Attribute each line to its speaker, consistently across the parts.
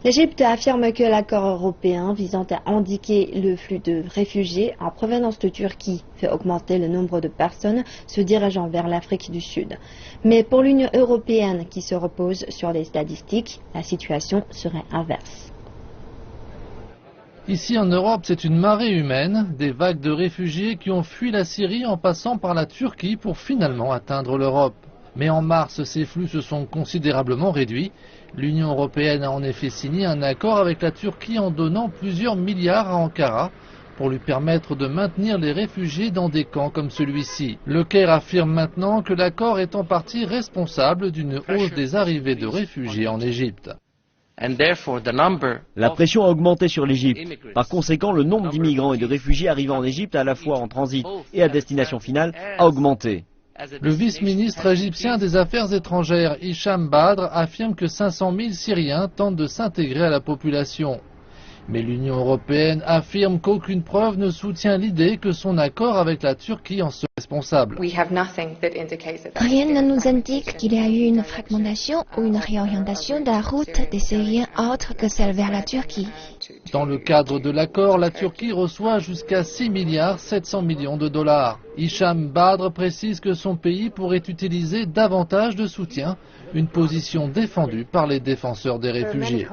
Speaker 1: L'Égypte affirme que l'accord européen visant à endiguer le flux de réfugiés en provenance de Turquie fait augmenter le nombre de personnes se dirigeant vers l'Afrique du Sud. Mais pour l'Union européenne qui se repose sur les statistiques, la situation serait inverse.
Speaker 2: Ici en Europe, c'est une marée humaine, des vagues de réfugiés qui ont fui la Syrie en passant par la Turquie pour finalement atteindre l'Europe. Mais en mars, ces flux se sont considérablement réduits. L'Union européenne a en effet signé un accord avec la Turquie en donnant plusieurs milliards à Ankara pour lui permettre de maintenir les réfugiés dans des camps comme celui-ci. Le Caire affirme maintenant que l'accord est en partie responsable d'une hausse des arrivées de réfugiés en Égypte.
Speaker 3: La pression a augmenté sur l'Égypte. Par conséquent, le nombre d'immigrants et de réfugiés arrivant en Égypte, à la fois en transit et à destination finale, a augmenté.
Speaker 2: Le vice-ministre égyptien des Affaires étrangères, Hicham Badr, affirme que 500 000 Syriens tentent de s'intégrer à la population. Mais l'Union européenne affirme qu'aucune preuve ne soutient l'idée que son accord avec la Turquie en serait responsable.
Speaker 4: Rien ne nous indique qu'il y a eu une fragmentation ou une réorientation de la route des Syriens autre que celle vers la Turquie.
Speaker 2: Dans le cadre de l'accord, la Turquie reçoit jusqu'à 6 milliards 700 millions de dollars. Hicham Badr précise que son pays pourrait utiliser davantage de soutien, une position défendue par les défenseurs des réfugiés.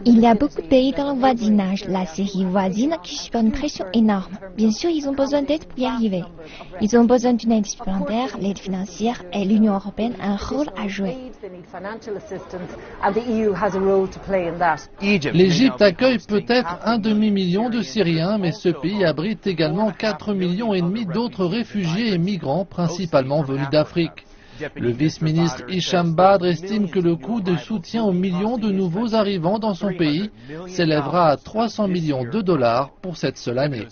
Speaker 4: Il y a beaucoup de pays dans le voisinage, la Syrie voisine, qui subit une pression énorme. Bien sûr, ils ont besoin d'aide pour y arriver. Ils ont besoin d'une aide supplémentaire, l'aide financière, et l'Union européenne a un rôle à jouer.
Speaker 2: L'Égypte accueille peut-être un demi-million de Syriens, mais ce pays abrite également 4,5 millions d'autres réfugiés et migrants, principalement venus d'Afrique. Le vice-ministre Hicham Badr estime que le coût de soutien aux millions de nouveaux arrivants dans son pays s'élèvera à 300 millions de dollars pour cette seule année.